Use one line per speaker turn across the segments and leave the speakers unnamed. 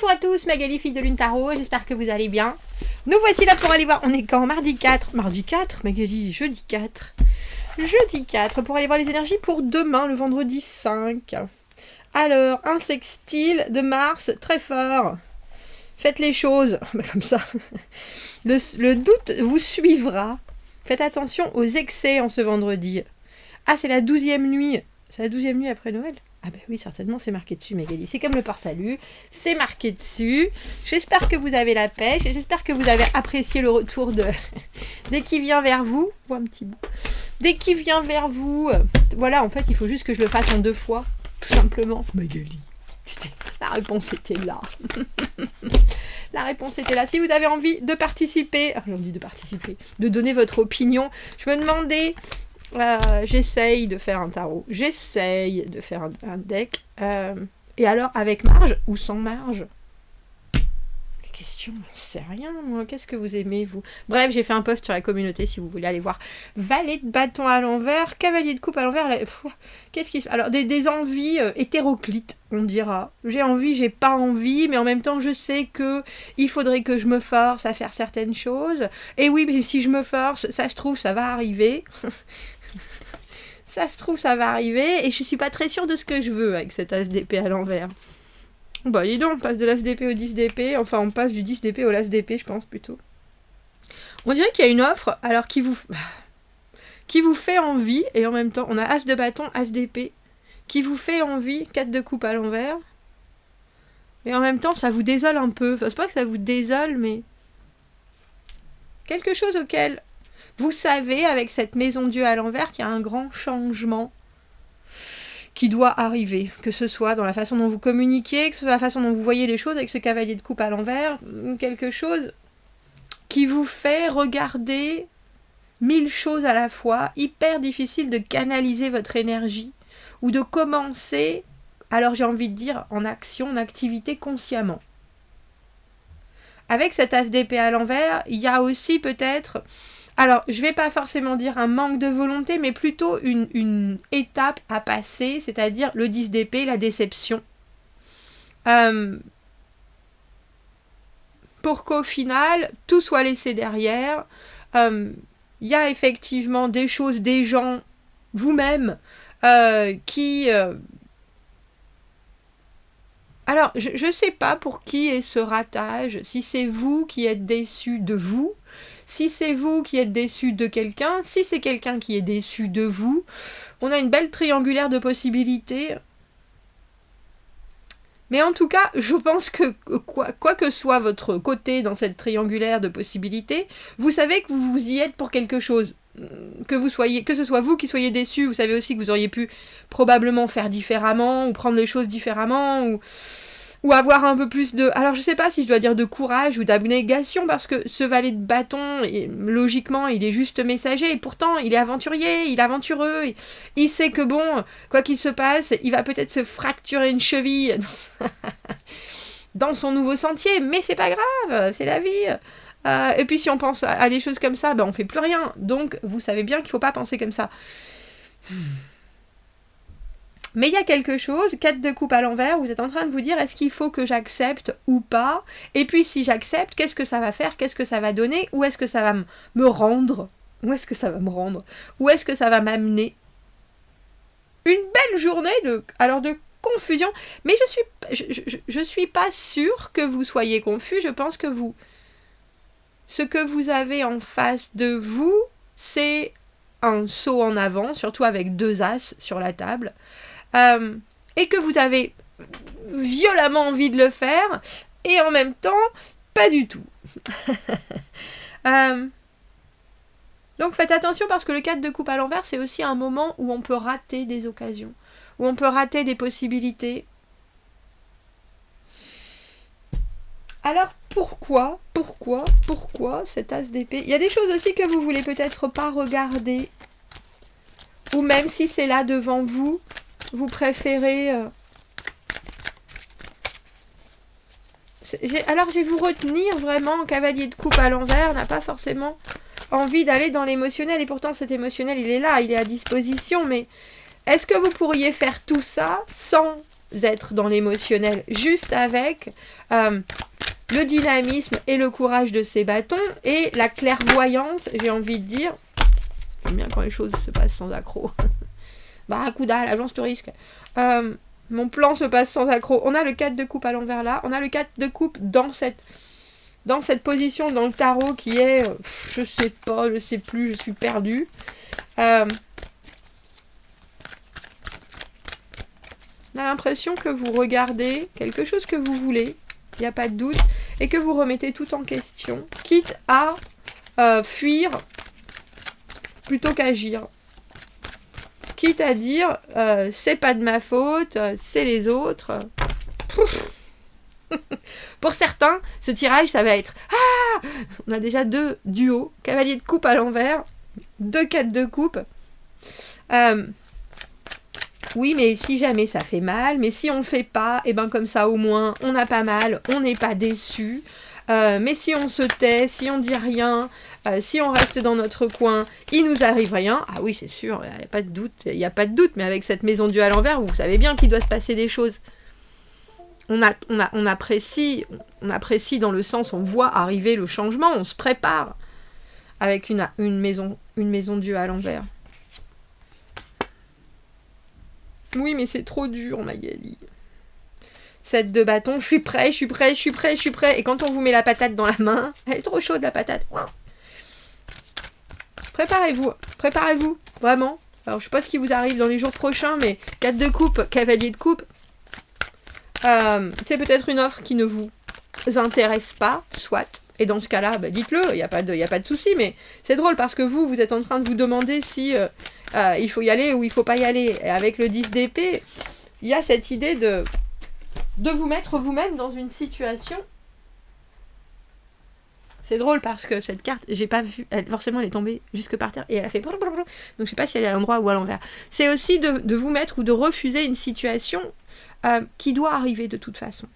Bonjour à tous, Magali, fille de Lune Tarot, j'espère que vous allez bien. Nous voici là pour aller voir, on est quand mardi 4, Magali, jeudi 4. Jeudi 4, pour aller voir les énergies pour demain, le vendredi 5. Alors, un sextile de Mars, très fort. Faites les choses, comme ça. Le doute vous suivra. Faites attention aux excès en ce vendredi. Ah, c'est la 12e nuit. C'est la 12e nuit après Noël? Ah ben oui, certainement, c'est marqué dessus, Magali. C'est comme le port-salut, c'est marqué dessus. J'espère que vous avez la pêche et j'espère que vous avez apprécié le retour de... Dès qu'il vient vers vous... Oh, un petit bout. Dès qu'il vient vers vous... Voilà, en fait, il faut juste que je le fasse en 2 fois, tout simplement. Magali. La réponse était là. La réponse était là. Si vous avez envie de participer... j'ai envie de participer, de donner votre opinion. Je me demandais... j'essaye de faire un tarot, j'essaye de faire un deck, et alors avec marge ou sans marge? Question, j'en sais rien moi, qu'est-ce que vous aimez vous? Bref, j'ai fait un post sur la communauté si vous voulez aller voir. Valet de bâton à l'envers, cavalier de coupe à l'envers, qu'est-ce qui se... Alors des envies hétéroclites, on dira. J'ai envie, j'ai pas envie, mais en même temps je sais que il faudrait que je me force à faire certaines choses, et oui, mais si je me force, ça se trouve ça va arriver. Ça se trouve, ça va arriver, et je suis pas très sûre de ce que je veux avec cet as d'épée à l'envers. Bah, dis donc, on passe de l'as d'épée au 10 d'épée, enfin, on passe du 10 d'épée au l'as d'épée, je pense, plutôt. On dirait qu'il y a une offre, alors qui vous fait envie, et en même temps, on a as de bâton, as d'épée, qui vous fait envie, 4 de coupe à l'envers, et en même temps, ça vous désole un peu. Enfin, c'est pas que ça vous désole, mais... quelque chose auquel... Vous savez, avec cette maison Dieu à l'envers, qu'il y a un grand changement qui doit arriver. Que ce soit dans la façon dont vous communiquez, que ce soit la façon dont vous voyez les choses avec ce cavalier de coupe à l'envers. Quelque chose qui vous fait regarder 1000 choses à la fois. Hyper difficile de canaliser votre énergie ou de commencer, alors j'ai envie de dire, en action, en activité consciemment. Avec cet as d'épée à l'envers, il y a aussi peut-être... Alors, je ne vais pas forcément dire un manque de volonté, mais plutôt une étape à passer, c'est-à-dire le 10 d'épée, la déception. Pour qu'au final, tout soit laissé derrière. Il y a effectivement des choses, des gens, vous-même, qui... Alors, je ne sais pas pour qui est ce ratage, si c'est vous qui êtes déçu de vous, si c'est vous qui êtes déçu de quelqu'un, si c'est quelqu'un qui est déçu de vous. On a une belle triangulaire de possibilités. Mais en tout cas, je pense que quoi que soit votre côté dans cette triangulaire de possibilités, vous savez que vous y êtes pour quelque chose. Que ce soit vous qui soyez déçu, vous savez aussi que vous auriez pu probablement faire différemment, ou prendre les choses différemment, ou avoir un peu plus de... Alors je sais pas si je dois dire de courage ou d'abnégation, parce que ce valet de bâton, logiquement, il est juste messager, et pourtant il est aventurier, il est aventureux, il sait que bon, quoi qu'il se passe, il va peut-être se fracturer une cheville dans son nouveau sentier, mais c'est pas grave, c'est la vie. Et puis si on pense à des choses comme ça, ben on fait plus rien. Donc vous savez bien qu'il faut pas penser comme ça. Mais il y a quelque chose, 4 de coupe à l'envers, vous êtes en train de vous dire, est-ce qu'il faut que j'accepte ou pas? Et puis si j'accepte, qu'est-ce que ça va faire? Qu'est-ce que ça va donner? Où est-ce que ça va me rendre? Où est-ce que ça va me rendre? Où est-ce que ça va m'amener? Une belle journée de confusion. Mais je suis pas sûre que vous soyez confus. Je pense que ce que vous avez en face de vous, c'est un saut en avant, surtout avec 2 as sur la table. Et que vous avez violemment envie de le faire, et en même temps, pas du tout. Donc faites attention, parce que le 4 de coupe à l'envers, c'est aussi un moment où on peut rater des occasions, où on peut rater des possibilités. Alors pourquoi cet as d'épée? Il y a des choses aussi que vous voulez peut-être pas regarder, ou même si c'est là devant vous, vous préférez... Alors, je vais vous retenir vraiment. Cavalier de coupe à l'envers n'a pas forcément envie d'aller dans l'émotionnel. Et pourtant, cet émotionnel, il est là, il est à disposition. Mais est-ce que vous pourriez faire tout ça sans être dans l'émotionnel, juste avec le dynamisme et le courage de ces bâtons et la clairvoyance, j'ai envie de dire. J'aime bien quand les choses se passent sans accroc. Barracuda, l'agence de risque. Mon plan se passe sans accroc. On a le 4 de coupe à l'envers là. On a le 4 de coupe dans cette position dans le tarot qui est... je sais pas, je sais plus, je suis perdue. On a l'impression que vous regardez quelque chose que vous voulez, il n'y a pas de doute, et que vous remettez tout en question, quitte à fuir plutôt qu'agir. Quitte à dire, c'est pas de ma faute, c'est les autres. Pour certains, ce tirage, ça va être... Ah, on a déjà 2 duos, cavalier de coupe à l'envers, 2 4 de coupe. Oui, mais si jamais ça fait mal, mais si on fait pas, et ben comme ça au moins, on n'a pas mal, on n'est pas déçu. Mais si on se tait, si on dit rien, si on reste dans notre coin, il nous arrive rien. Ah oui, c'est sûr, il n'y a pas de doute, mais avec cette maison Dieu à l'envers, vous savez bien qu'il doit se passer des choses. On apprécie dans le sens, on voit arriver le changement, on se prépare avec une maison Dieu à l'envers. Oui, mais c'est trop dur, Magali. 7 de bâton, je suis prêt. Et quand on vous met la patate dans la main, elle est trop chaude la patate. Préparez-vous, vraiment. Alors je sais pas ce qui vous arrive dans les jours prochains, mais 4 de coupe, cavalier de coupe, c'est peut-être une offre qui ne vous intéresse pas, soit. Et dans ce cas-là, dites-le, il n'y a pas de souci, mais c'est drôle parce que vous êtes en train de vous demander si il faut y aller ou il faut pas y aller. Et avec le 10 d'épée, il y a cette idée de vous mettre vous-même dans une situation. C'est drôle parce que cette carte, j'ai pas vu, forcément elle est tombée jusque par terre et elle a fait... Donc je sais pas si elle est à l'endroit ou à l'envers. C'est aussi de vous mettre ou de refuser une situation qui doit arriver de toute façon.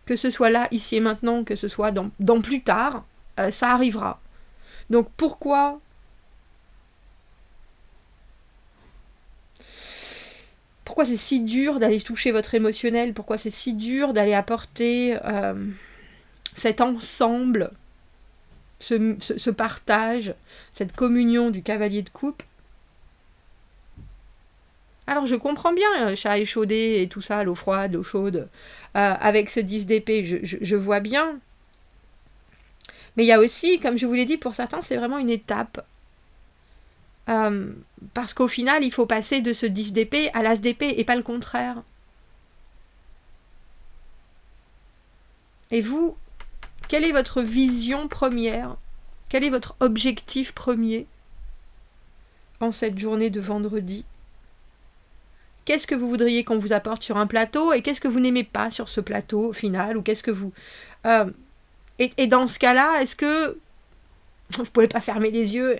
Que ce soit là, ici et maintenant, que ce soit dans plus tard, ça arrivera. Donc pourquoi c'est si dur d'aller toucher votre émotionnel? Pourquoi c'est si dur d'aller apporter cet ensemble, ce partage, cette communion du cavalier de coupe? Alors je comprends bien, chat échaudé et tout ça, l'eau froide, l'eau chaude, avec ce 10 d'épée, je vois bien. Mais il y a aussi, comme je vous l'ai dit, pour certains, c'est vraiment une étape. Parce qu'au final, il faut passer de ce 10 d'épée à l'as d'épée, et pas le contraire. Et vous, quelle est votre vision première? Quel est votre objectif premier en cette journée de vendredi? Qu'est-ce que vous voudriez qu'on vous apporte sur un plateau et qu'est-ce que vous n'aimez pas sur ce plateau au final? Ou qu'est-ce que vous... Et dans ce cas-là, est-ce que vous ne pouvez pas fermer les yeux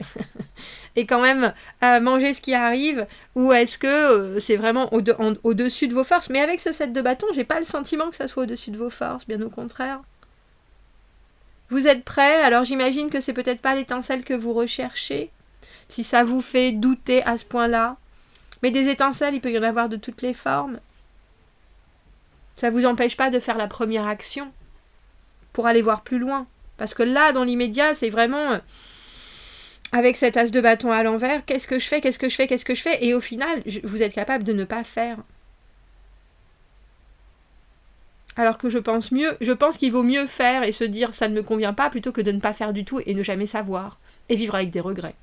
et quand même manger ce qui arrive? Ou est-ce que c'est vraiment au-dessus de vos forces? Mais avec ce 7 de bâton, j'ai pas le sentiment que ça soit au-dessus de vos forces, bien au contraire. Vous êtes prêts? Alors j'imagine que c'est peut-être pas l'étincelle que vous recherchez, si ça vous fait douter à ce point-là. Mais des étincelles, il peut y en avoir de toutes les formes. Ça ne vous empêche pas de faire la première action pour aller voir plus loin. Parce que là, dans l'immédiat, c'est vraiment... Avec cet as de bâton à l'envers, qu'est-ce que je fais? Et au final, vous êtes capable de ne pas faire. Alors que je pense qu'il vaut mieux faire et se dire ça ne me convient pas plutôt que de ne pas faire du tout et ne jamais savoir. Et vivre avec des regrets.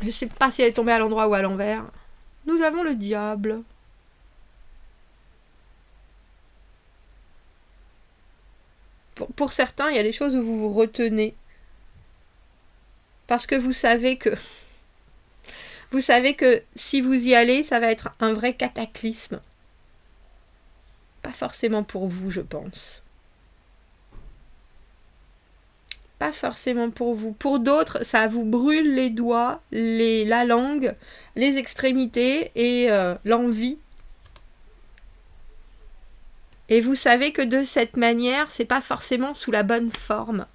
Je ne sais pas si elle est tombée à l'endroit ou à l'envers. Nous avons le diable. Pour certains, il y a des choses où vous vous retenez. Parce que vous savez que si vous y allez, ça va être un vrai cataclysme. Pas forcément pour vous, je pense. Pas forcément pour vous. Pour d'autres, ça vous brûle les doigts, la langue, les extrémités et l'envie. Et vous savez que de cette manière, c'est pas forcément sous la bonne forme.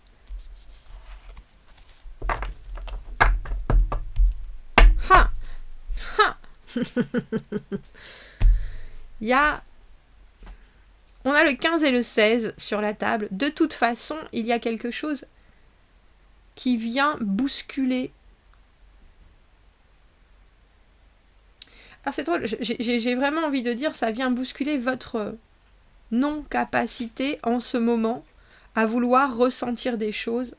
Ha! Ha! On a le 15 et le 16 sur la table. De toute façon, il y a quelque chose qui vient bousculer. Alors c'est drôle, j'ai vraiment envie de dire, ça vient bousculer votre non-capacité en ce moment à vouloir ressentir des choses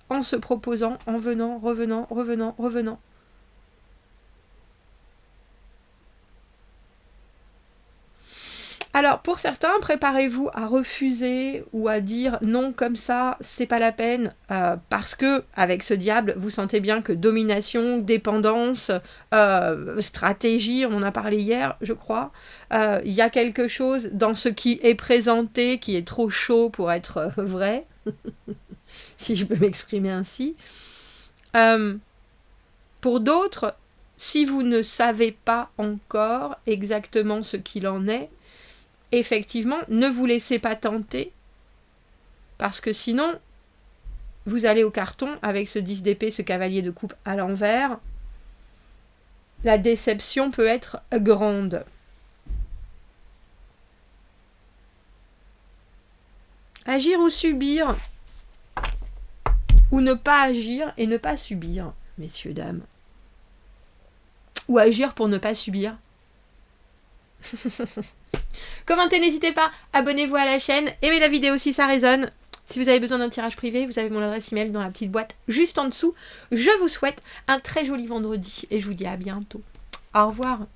en se proposant, en venant, revenant. Alors, pour certains, préparez-vous à refuser ou à dire non comme ça, c'est pas la peine, parce que, avec ce diable, vous sentez bien que domination, dépendance, stratégie, on en a parlé hier, je crois, il y a quelque chose dans ce qui est présenté qui est trop chaud pour être vrai, si je peux m'exprimer ainsi. Pour d'autres, si vous ne savez pas encore exactement ce qu'il en est, effectivement, ne vous laissez pas tenter, parce que sinon, vous allez au carton avec ce 10 d'épée, ce cavalier de coupe à l'envers. La déception peut être grande. Agir ou subir, ou ne pas agir et ne pas subir, messieurs, dames. Ou agir pour ne pas subir. Commentez, n'hésitez pas, abonnez-vous à la chaîne, aimez la vidéo si ça résonne. Si vous avez besoin d'un tirage privé, vous avez mon adresse email dans la petite boîte juste en dessous. Je vous souhaite un très joli vendredi et je vous dis à bientôt. Au revoir.